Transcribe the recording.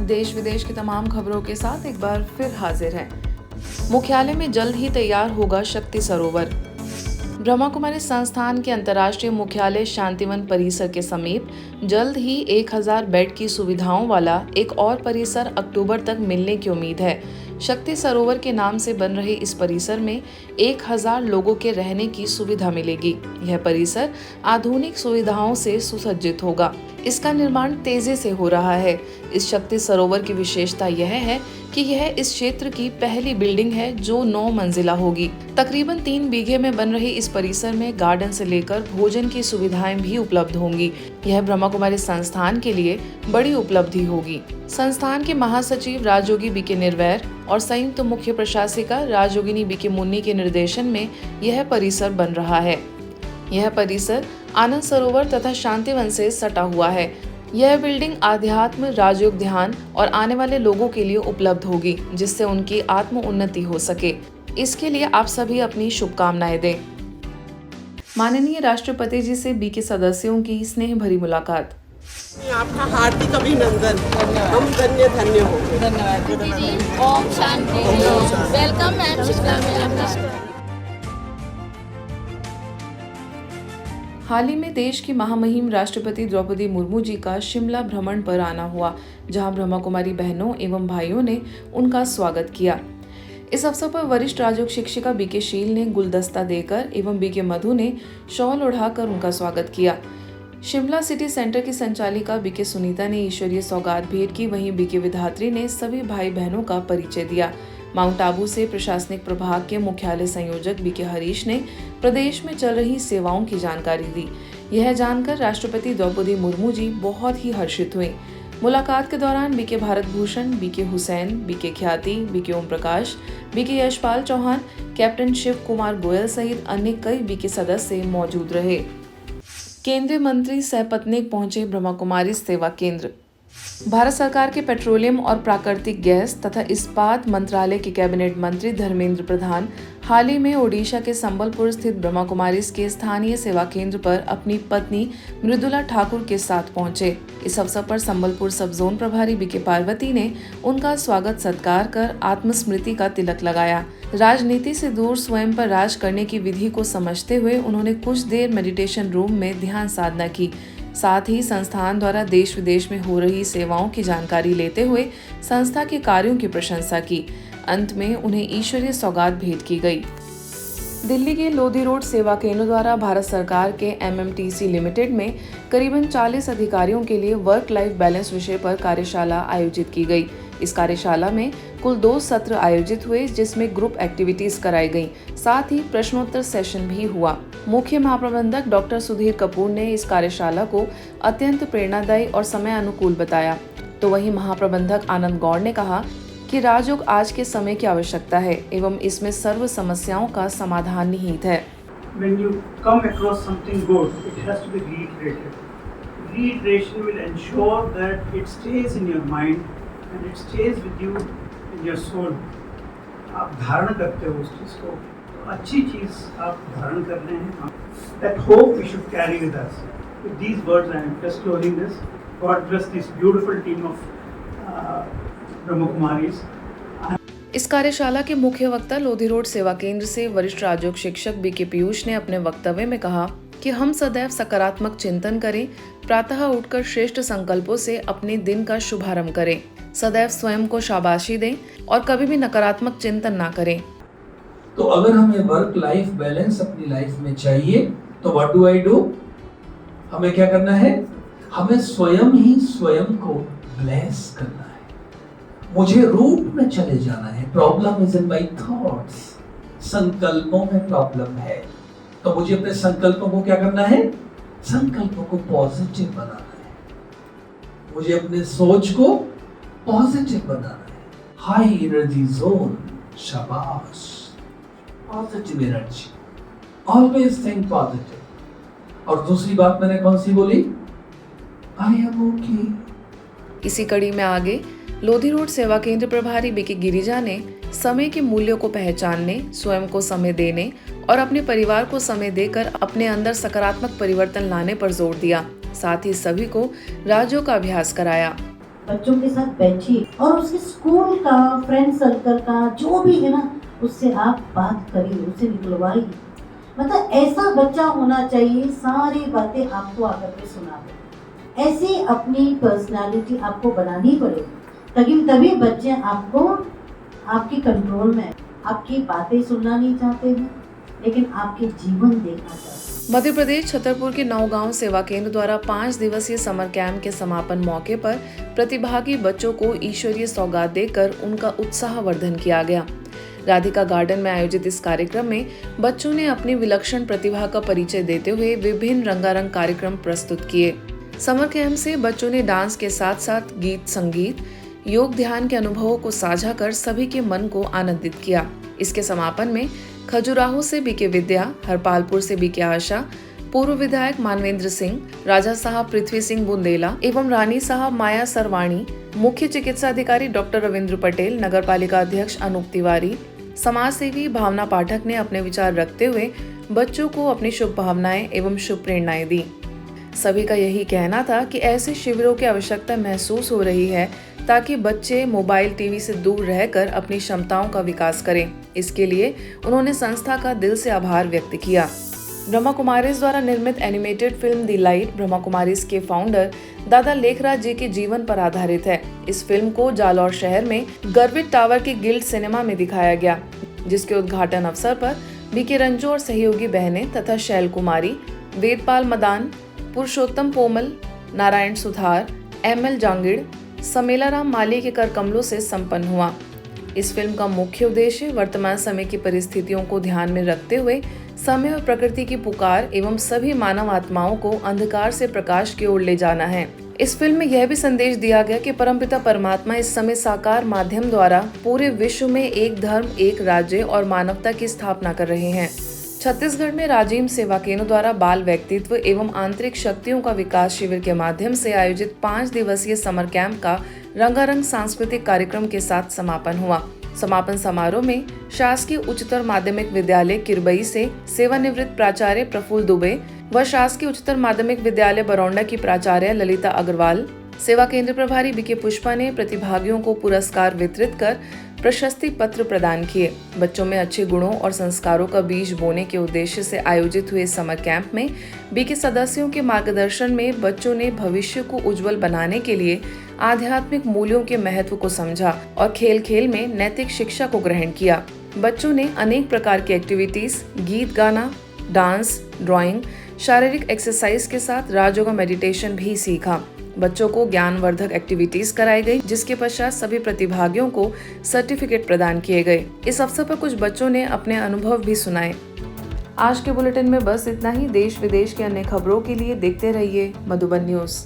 देश विदेश की तमाम खबरों के साथ एक बार फिर हाजिर हैं। मुख्यालय में जल्द ही तैयार होगा शक्ति सरोवर। ब्रह्मा कुमारी संस्थान के अंतर्राष्ट्रीय मुख्यालय शांतिवन परिसर के समीप जल्द ही 1000 बेड की सुविधाओं वाला एक और परिसर अक्टूबर तक मिलने की उम्मीद है। शक्ति सरोवर के नाम से बन रहे इस परिसर में 1000 लोगों के रहने की सुविधा मिलेगी। यह परिसर आधुनिक सुविधाओं से सुसज्जित होगा। इसका निर्माण तेजी से हो रहा है। इस शक्ति सरोवर की विशेषता यह है कि यह इस क्षेत्र की पहली बिल्डिंग है जो 9 मंजिला होगी। तकरीबन 3 बीघे में बन रही इस परिसर में गार्डन से लेकर भोजन की सुविधाएं भी उपलब्ध होंगी। यह ब्रह्मा कुमारी संस्थान के लिए बड़ी उपलब्धि होगी। संस्थान के महासचिव राजयोगी बीके निर्वैर और संयुक्त मुख्य प्रशासिका राजयोगिनी बीके मुन्नी के निर्देशन में यह परिसर बन रहा है। यह परिसर आनंद सरोवर तथा शांतिवन से सटा हुआ है। यह बिल्डिंग आध्यात्म, राजयोग, ध्यान और आने वाले लोगों के लिए उपलब्ध होगी, जिससे उनकी आत्म उन्नति हो सके। इसके लिए आप सभी अपनी शुभकामनाएं दें। माननीय राष्ट्रपति जी से बीके सदस्यों की स्नेह भरी मुलाकात। आपका हार्दिक अभिनंदन। हम धन्य धन्य हो गए। धन्यवाद। ओम शांति। वेलकम मैम शिमला में। हाल ही में देश की महामहिम राष्ट्रपति द्रौपदी मुर्मू जी का शिमला भ्रमण पर आना हुआ, जहां ब्रह्मा कुमारी बहनों एवं भाइयों ने उनका स्वागत किया। इस अवसर पर वरिष्ठ राजयोग शिक्षिका बीके शील ने गुलदस्ता देकर एवं बीके मधु ने शॉल ओढ़ाकर उनका स्वागत किया। शिमला सिटी सेंटर की संचालिका बीके सुनीता ने ईश्वरीय सौगात भेंट की। वहीं बीके विधात्री ने सभी भाई बहनों का परिचय दिया। माउंट आबू से प्रशासनिक प्रभाग के मुख्यालय संयोजक बीके हरीश ने प्रदेश में चल रही सेवाओं की जानकारी दी। यह जानकर राष्ट्रपति द्रौपदी मुर्मू जी बहुत ही हर्षित हुए। मुलाकात के दौरान BK Bharat Bhushan, BK Hussain, BK Khyati, BK Om Prakash, BK Yashpal Chauhan, captain Shiv Kumar Goyal सहित अन्य कई बीके सदस्य मौजूद रहे। केंद्रीय मंत्री सपत्नीक पहुंचे ब्रह्मा कुमारी सेवा केंद्र। भारत सरकार के पेट्रोलियम और प्राकृतिक गैस तथा इस्पात मंत्रालय के कैबिनेट मंत्री धर्मेंद्र प्रधान हाल ही में ओडिशा के संबलपुर स्थित ब्रह्मा कुमारी के स्थानीय सेवा केंद्र पर अपनी पत्नी मृदुला ठाकुर के साथ पहुंचे। इस अवसर पर संबलपुर सब जोन प्रभारी बीके पार्वती ने उनका स्वागत सत्कार कर आत्मस्मृति का तिलक लगाया। राजनीति से दूर स्वयं पर राज करने की विधि को समझते हुए उन्होंने कुछ देर मेडिटेशन रूम में ध्यान साधना की। साथ ही संस्थान द्वारा देश विदेश में हो रही सेवाओं की जानकारी लेते हुए संस्था के कार्यों की प्रशंसा की। अंत में उन्हें ईश्वरीय सौगात भेंट की गई। दिल्ली के लोधी रोड सेवा केंद्र द्वारा भारत सरकार के MMTC लिमिटेड में करीबन 40 अधिकारियों के लिए वर्क लाइफ बैलेंस विषय पर कार्यशाला आयोजित की गई। इस कार्यशाला में कुल 2 सत्र आयोजित हुए, जिसमें ग्रुप एक्टिविटीज कराई गईं। साथ ही प्रश्नोत्तर सेशन भी हुआ। मुख्य महाप्रबंधक डॉक्टर सुधीर कपूर ने इस कार्यशाला को अत्यंत प्रेरणादायी और समय अनुकूल बताया। तो वहीं महाप्रबंधक आनंद गौड़ ने कहा कि राजयोग आज के समय की आवश्यकता है एवं इसमें सर्व समस्याओं का समाधान निहित है। When you come across something good, it has to be reiterated. Reiteration will ensure that it stays in your mind and it stays with you in your soul. आप धारण करते हो उस चीज को, अच्छी चीज आप धारण कर रहे हैं। That hope we should carry with us. With these words, I am just closing this. God bless this beautiful team of Brahma Kumaris. इस कार्यशाला के मुख्य वक्ता लोधी रोड सेवा केंद्र से वरिष्ठ राजयोग शिक्षक बीके पीयूष ने अपने वक्तव्य में कहा कि हम सदैव सकारात्मक चिंतन करें, प्रातः उठकर श्रेष्ठ संकल्पों से अपने दिन का शुभारंभ करें, सदैव स्वयं को शाबाशी दें और कभी भी नकारात्मक चिंतन ना करें। तो अगर हमें वर्क लाइफ बैलेंस अपनी लाइफ में चाहिए तो व्हाट डू आई डू? हमें क्या करना है? हमें स्वयं ही स्वयं को ब्लेस करना है। मुझे रूट में चले जाना है। Problem is in my thoughts. संकल्पों में प्रॉब्लम है, तो मुझे अपने संकल्पों को क्या करना है? संकल्पों को पॉजिटिव बनाना है। मुझे अपने सोच को पॉजिटिव बनाना है। हाई एनर्जी जोन, शाबाश, positive energy, always think positive. और दूसरी बात मैंने कौन सी बोली? I am okay. इसी कड़ी में आगे लोधी रोड सेवा केंद्र प्रभारी बीके गिरिजा ने समय के मूल्यों को पहचानने, स्वयं को समय देने और अपने परिवार को समय देकर अपने अंदर सकारात्मक परिवर्तन लाने पर जोर दिया। साथ ही सभी को राजयोग का अभ्यास कराया। बच्चों के साथ बैठिए और उसके स्कूल का, फ्रेंड सर्कल का जो भी है ना, उससे आप बात करिए, उसे निकलवाइए। मतलब ऐसा बच्चा होना चाहिए, सारी बातें आपको आकर के सुनावे। ऐसी अपनी पर्सनालिटी आपको बनानी पड़ेगी, तभी बच्चे आपको, आपके कंट्रोल में, आपकी बातें सुनना नहीं चाहते हैं लेकिन आपके जीवन देखना चाहते हैं। मध्य प्रदेश छतरपुर के नौगांव सेवा केंद्र द्वारा 5 दिवसीय समर कैंप के समापन मौके पर प्रतिभागी बच्चों को ईश्वरीय सौगात देकर उनका उत्साहवर्धन किया गया। राधिका गार्डन में आयोजित इस कार्यक्रम में बच्चों ने अपनी विलक्षण प्रतिभा का परिचय देते हुए विभिन्न रंगारंग कार्यक्रम प्रस्तुत किए। समर कैंप से बच्चों ने डांस के साथ साथ गीत, संगीत, योग, ध्यान के अनुभवों को साझा कर सभी के मन को आनंदित किया। इसके समापन में खजुराहो से बीके विद्या, हरपालपुर से बीके आशा, पूर्व विधायक मानवेंद्र सिंह, राजा साहब पृथ्वी सिंह बुंदेला एवं रानी साहब माया सरवाणी, मुख्य चिकित्सा अधिकारी डॉक्टर रविंद्र पटेल, नगर पालिका अध्यक्ष अनूप तिवारी, समाज सेवी भावना पाठक ने अपने विचार रखते हुए बच्चों को अपनी शुभ भावनाएं एवं शुभ प्रेरणाएं दी। सभी का यही कहना था कि ऐसे शिविरों की आवश्यकता महसूस हो रही है ताकि बच्चे मोबाइल, टीवी से दूर रहकर अपनी क्षमताओं का विकास करें। इसके लिए उन्होंने संस्था का दिल से आभार व्यक्त किया। ब्रह्मा कुमारीज द्वारा निर्मित एनिमेटेड फिल्म दी लाइट ब्रह्मा कुमारीज के फाउंडर दादा लेखराज जी के जीवन पर आधारित है। इस फिल्म को जालौर शहर में गर्वित टावर के गिल्ड सिनेमा में दिखाया गया, जिसके उद्घाटन अवसर पर बीके रंजू और सहयोगी बहनें तथा शैल कुमारी, वेदपाल मदान, पुरुषोत्तम पोमल, नारायण सुधार, ML जांगिड़, समेलाराम माली के कर कमलों से संपन्न हुआ। इस फिल्म का मुख्य उद्देश्य वर्तमान समय की परिस्थितियों को ध्यान में रखते हुए समय और प्रकृति की पुकार एवं सभी मानव आत्माओं को अंधकार से प्रकाश की ओर ले जाना है। इस फिल्म में यह भी संदेश दिया गया कि परमपिता परमात्मा इस समय साकार माध्यम द्वारा पूरे विश्व में एक धर्म, एक राज्य और मानवता की स्थापना कर रहे हैं। छत्तीसगढ़ में राजीव सेवा केंद्र द्वारा बाल व्यक्तित्व एवं आंतरिक शक्तियों का विकास शिविर के माध्यम से आयोजित 5 दिवसीय समर कैंप का रंगारंग सांस्कृतिक कार्यक्रम के साथ समापन हुआ। समापन समारोह में शासकीय उच्चतर माध्यमिक विद्यालय किरबई से सेवानिवृत्त प्राचार्य प्रफुल्ल दुबे व शासकीय उच्चतर माध्यमिक विद्यालय बरौंडा की प्राचार्य ललिता अग्रवाल, सेवा केंद्र प्रभारी बीके पुष्पा ने प्रतिभागियों को पुरस्कार वितरित कर प्रशस्ति पत्र प्रदान किए। बच्चों में अच्छे गुणों और संस्कारों का बीज बोने के उद्देश्य से आयोजित हुए समर कैंप में बीके सदस्यों के मार्गदर्शन में बच्चों ने भविष्य को उज्जवल बनाने के लिए आध्यात्मिक मूल्यों के महत्व को समझा और खेल खेल में नैतिक शिक्षा को ग्रहण किया। बच्चों ने अनेक प्रकार की एक्टिविटीज, गीत गाना, डांस, ड्राइंग, शारीरिक एक्सरसाइज के साथ राजयोग मेडिटेशन भी सीखा। बच्चों को ज्ञानवर्धक एक्टिविटीज कराई गई, जिसके पश्चात सभी प्रतिभागियों को सर्टिफिकेट प्रदान किए गए। इस अवसर पर कुछ बच्चों ने अपने अनुभव भी सुनाए। आज के बुलेटिन में बस इतना ही। देश विदेश के अन्य खबरों के लिए देखते रहिए मधुबन न्यूज।